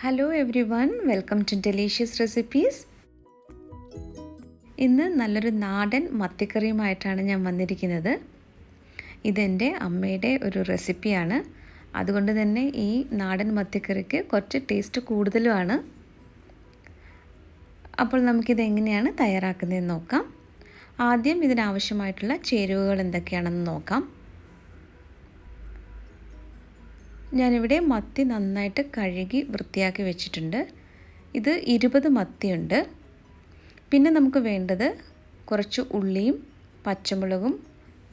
Hello everyone, welcome to delicious recipes. ഇന്ന് നല്ലൊരു നാടൻ മത്തിക്കറിയുമായിട്ടാണ് ഞാൻ വന്നിരിക്കുന്നത്. ഇതെൻ്റെ അമ്മയുടെ ഒരു റെസിപ്പിയാണ്. അതുകൊണ്ട് തന്നെ ഈ നാടൻ മത്തിക്കറിക്ക് കുറച്ച് ടേസ്റ്റ് കൂടുതലുമാണ്. അപ്പോൾ നമുക്കിത് എങ്ങനെയാണ് തയ്യാറാക്കുന്നതെന്ന് നോക്കാം. ആദ്യം ഇതിനാവശ്യമായിട്ടുള്ള ചേരുവകൾ എന്തൊക്കെയാണെന്ന് നോക്കാം. ഞാനിവിടെ മത്തി നന്നായിട്ട് കഴുകി വൃത്തിയാക്കി വെച്ചിട്ടുണ്ട്. ഇത് 20 മത്തിയുണ്ട്. പിന്നെ നമുക്ക് വേണ്ടത് കുറച്ച് ഉള്ളിയും പച്ചമുളകും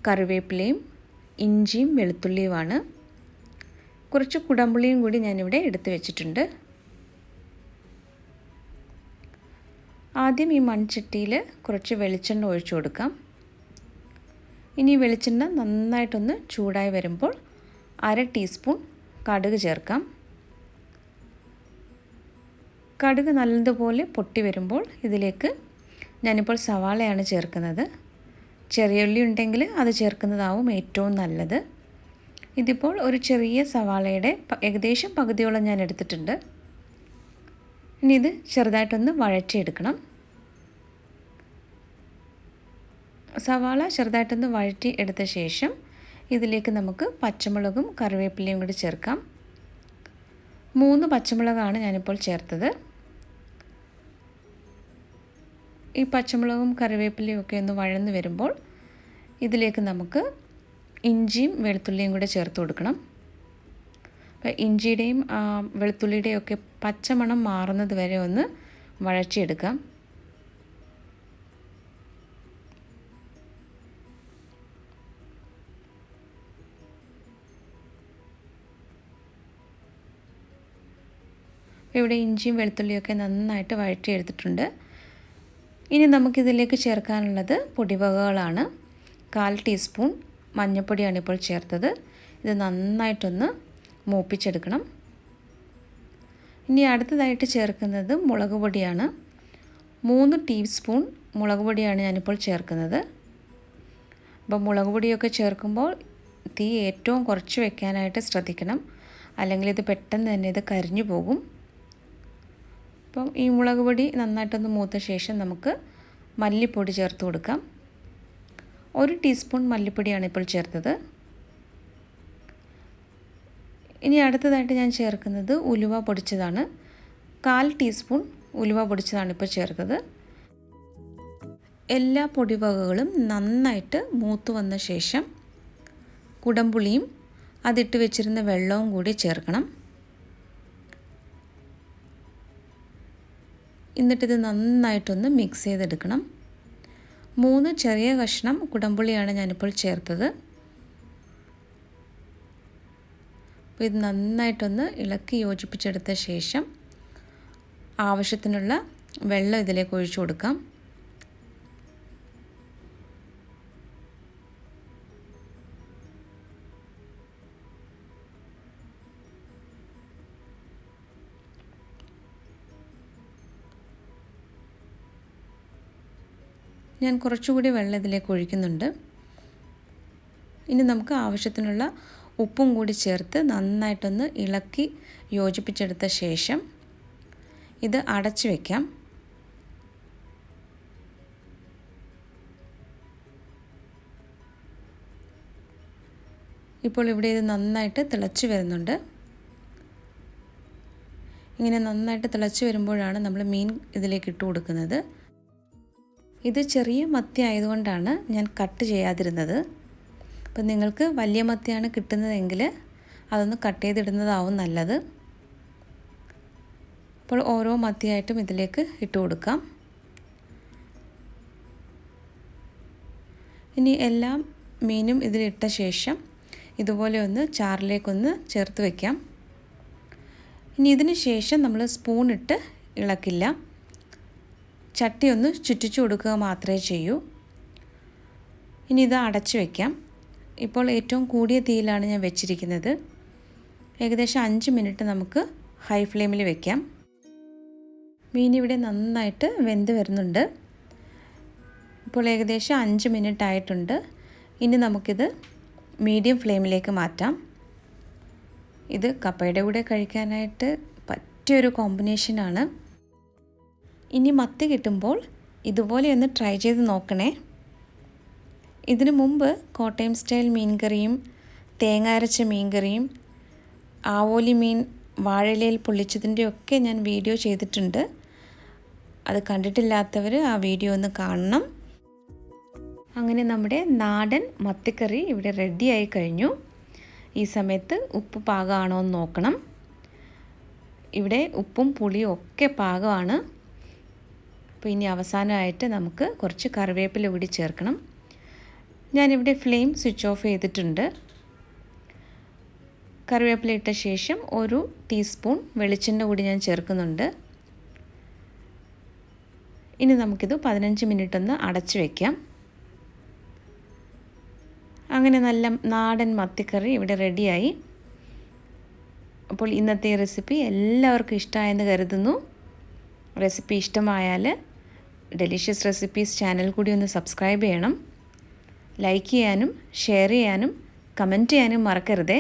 കറിവേപ്പിലയും ഇഞ്ചിയും വെളുത്തുള്ളിയുമാണ്. കുറച്ച് കുടംപുളിയും കൂടി ഞാനിവിടെ എടുത്ത് വെച്ചിട്ടുണ്ട്. ആദ്യം ഈ മൺചട്ടിയിൽ കുറച്ച് വെളിച്ചെണ്ണ ഒഴിച്ചു കൊടുക്കാം. ഇനി വെളിച്ചെണ്ണ നന്നായിട്ടൊന്ന് ചൂടായി വരുമ്പോൾ 1/2 ടീസ്പൂൺ കടുക് ചേർക്കാം. കടുക് നല്ലതുപോലെ പൊട്ടി വരുമ്പോൾ ഇതിലേക്ക് ഞാനിപ്പോൾ സവാളയാണ് ചേർക്കുന്നത്. ചെറിയ ഉള്ളി ഉണ്ടെങ്കിൽ അത് ചേർക്കുന്നതാവും ഏറ്റവും നല്ലത്. ഇതിപ്പോൾ ഒരു ചെറിയ സവാളയുടെ ഏകദേശം പകുതിയോളം ഞാൻ എടുത്തിട്ടുണ്ട്. ഇനി ഇത് ചെറുതായിട്ടൊന്ന് വഴറ്റിയെടുക്കണം. സവാള ചെറുതായിട്ടൊന്ന് വഴറ്റി എടുത്ത ശേഷം ഇതിലേക്ക് നമുക്ക് പച്ചമുളകും കറിവേപ്പിലയും കൂടി ചേർക്കാം. 3 പച്ചമുളകാണ് ഞാനിപ്പോൾ ചേർത്തത്. ഈ പച്ചമുളകും കറിവേപ്പിലയും ഒക്കെ ഒന്ന് വഴന്ന് വരുമ്പോൾ ഇതിലേക്ക് നമുക്ക് ഇഞ്ചിയും വെളുത്തുള്ളിയും കൂടി ചേർത്ത് കൊടുക്കണം. അപ്പോൾ ഇഞ്ചിയുടെയും വെളുത്തുള്ളിയുടെയും ഒക്കെ പച്ചമണം മാറുന്നത് വരെ ഒന്ന് വഴറ്റിയെടുക്കാം. ഇവിടെ ഇഞ്ചിയും വെളുത്തുള്ളിയൊക്കെ നന്നായിട്ട് വഴറ്റിയെടുത്തിട്ടുണ്ട്. ഇനി നമുക്കിതിലേക്ക് ചേർക്കാനുള്ളത് പൊടിവകകളാണ്. 1/4 ടീസ്പൂൺ മഞ്ഞൾപ്പൊടിയാണ് ഇപ്പോൾ ചേർത്തത്. ഇത് നന്നായിട്ടൊന്ന് മൂപ്പിച്ചെടുക്കണം. ഇനി അടുത്തതായിട്ട് ചേർക്കുന്നത് മുളക് പൊടിയാണ്. 3 ടീസ്പൂൺ മുളക് പൊടിയാണ് ഞാനിപ്പോൾ ചേർക്കുന്നത്. അപ്പോൾ മുളക് പൊടിയൊക്കെ ചേർക്കുമ്പോൾ തീ ഏറ്റവും കുറച്ച് വെക്കാനായിട്ട് ശ്രദ്ധിക്കണം. അല്ലെങ്കിൽ ഇത് പെട്ടെന്ന് തന്നെ ഇത് കരിഞ്ഞു പോകും. അപ്പം ഈ മുളക് പൊടി നന്നായിട്ടൊന്ന് മൂത്ത ശേഷം നമുക്ക് മല്ലിപ്പൊടി ചേർത്ത് കൊടുക്കാം. 1 ടീസ്പൂൺ മല്ലിപ്പൊടിയാണ് ഇപ്പോൾ ചേർത്തത്. ഇനി അടുത്തതായിട്ട് ഞാൻ ചേർക്കുന്നത് ഉലുവ പൊടിച്ചതാണ്. 1/4 ടീസ്പൂൺ ഉലുവ പൊടിച്ചതാണ് ഇപ്പോൾ ചേർത്തത്. എല്ലാ പൊടിവകകളും നന്നായിട്ട് മൂത്ത് വന്ന ശേഷം കുടംപുളിയും അതിട്ട് വെച്ചിരുന്ന വെള്ളവും കൂടി ചേർക്കണം. എന്നിട്ടിത് നന്നായിട്ടൊന്ന് മിക്സ് ചെയ്തെടുക്കണം. 3 ചെറിയ കഷ്ണം കുടംപുളിയാണ് ഞാനിപ്പോൾ ചേർത്തത്. അപ്പോൾ ഇത് നന്നായിട്ടൊന്ന് ഇളക്കി യോജിപ്പിച്ചെടുത്ത ശേഷം ആവശ്യത്തിനുള്ള വെള്ളം ഇതിലേക്ക് ഒഴിച്ചു കൊടുക്കാം. ഞാൻ കുറച്ചുകൂടി വെള്ളം ഇതിലേക്ക് ഒഴിക്കുന്നുണ്ട്. ഇനി നമുക്ക് ആവശ്യത്തിനുള്ള ഉപ്പും കൂടി ചേർത്ത് നന്നായിട്ടൊന്ന് ഇളക്കി യോജിപ്പിച്ചെടുത്ത ശേഷം ഇത് അടച്ചു വയ്ക്കാം. ഇപ്പോൾ ഇവിടെ ഇത് നന്നായിട്ട് തിളച്ച് വരുന്നുണ്ട്. ഇങ്ങനെ നന്നായിട്ട് തിളച്ച് വരുമ്പോഴാണ് നമ്മൾ മീൻ ഇതിലേക്ക് ഇട്ട് കൊടുക്കുന്നത്. ഇത് ചെറിയ മത്തി ആയതുകൊണ്ടാണ് ഞാൻ കട്ട് ചെയ്യാതിരുന്നത്. അപ്പം നിങ്ങൾക്ക് വലിയ മത്തിയാണ് കിട്ടുന്നതെങ്കിൽ അതൊന്ന് കട്ട് ചെയ്തിടുന്നതാവും നല്ലത്. അപ്പോൾ ഓരോ മത്തിയായിട്ടും ഇതിലേക്ക് ഇട്ട് കൊടുക്കാം. ഇനി എല്ലാ മീനും ഇതിലിട്ട ശേഷം ഇതുപോലെ ഒന്ന് ചാറിലേക്കൊന്ന് ചേർത്ത് വയ്ക്കാം. ഇനി ഇതിന് ശേഷം നമ്മൾ സ്പൂണിട്ട് ഇളക്കില്ല. ചട്ടി ഒന്ന് ചുറ്റിച്ചു കൊടുക്കുക മാത്രമേ ചെയ്യൂ. ഇനി ഇത് അടച്ചു വയ്ക്കാം. ഇപ്പോൾ ഏറ്റവും കൂടിയ തീയിലാണ് ഞാൻ വെച്ചിരിക്കുന്നത്. ഏകദേശം 5 മിനിറ്റ് നമുക്ക് ഹൈ ഫ്ലെയിമിൽ വയ്ക്കാം. മീൻ ഇവിടെ നന്നായിട്ട് വെന്ത് വരുന്നുണ്ട്. ഇപ്പോൾ ഏകദേശം 5 മിനിറ്റ് ആയിട്ടുണ്ട്. ഇനി നമുക്കിത് മീഡിയം ഫ്ലെയിമിലേക്ക് മാറ്റാം. ഇത് കപ്പയുടെ കൂടെ കഴിക്കാനായിട്ട് പറ്റിയൊരു കോമ്പിനേഷനാണ്. ഇനി മത്തി കിട്ടുമ്പോൾ ഇതുപോലെ ഒന്ന് ട്രൈ ചെയ്ത് നോക്കണേ. ഇതിനു മുമ്പ് കോട്ടയം സ്റ്റൈൽ മീൻ കറിയും തേങ്ങ അരച്ച മീൻ കറിയും ആവോലി മീൻ വാഴയിലയിൽ പൊള്ളിച്ചതിൻ്റെയൊക്കെ ഞാൻ വീഡിയോ ചെയ്തിട്ടുണ്ട്. അത് കണ്ടിട്ടില്ലാത്തവർ ആ വീഡിയോ ഒന്ന് കാണണം. അങ്ങനെ നമ്മുടെ നാടൻ മത്തിക്കറി ഇവിടെ റെഡിയായി കഴിഞ്ഞു. ഈ സമയത്ത് ഉപ്പ് പാകമാണോ എന്ന് നോക്കണം. ഇവിടെ ഉപ്പും പുളിയും ഒക്കെ പാകമാണ്. അപ്പോൾ ഇനി അവസാനമായിട്ട് നമുക്ക് കുറച്ച് കറിവേപ്പില കൂടി ചേർക്കണം. ഞാനിവിടെ ഫ്ലെയിം സ്വിച്ച് ഓഫ് ചെയ്തിട്ടുണ്ട്. കറിവേപ്പില ഇട്ട ശേഷം 1 ടീസ്പൂൺ വെളിച്ചെണ്ണ കൂടി ഞാൻ ചേർക്കുന്നുണ്ട്. ഇനി നമുക്കിത് 15 മിനിറ്റ് ഒന്ന് അടച്ചു വയ്ക്കാം. അങ്ങനെ നല്ല നാടൻ മത്തിക്കറി ഇവിടെ റെഡിയായി. അപ്പോൾ ഇന്നത്തെ റെസിപ്പി എല്ലാവർക്കും ഇഷ്ടമായെന്ന് കരുതുന്നു. റെസിപ്പി ഇഷ്ടമായാൽ ഡെലിഷ്യസ് റെസിപ്പീസ് ചാനൽ കൂടി ഒന്ന് സബ്സ്ക്രൈബ് ചെയ്യണം. ലൈക്ക് ചെയ്യാനും ഷെയർ ചെയ്യാനും കമൻറ്റ് ചെയ്യാനും മറക്കരുതേ.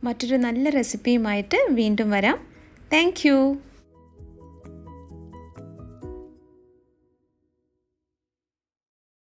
മറ്റൊരു നല്ല റെസിപ്പിയുമായിട്ട് വീണ്ടും വരാം. Thank you.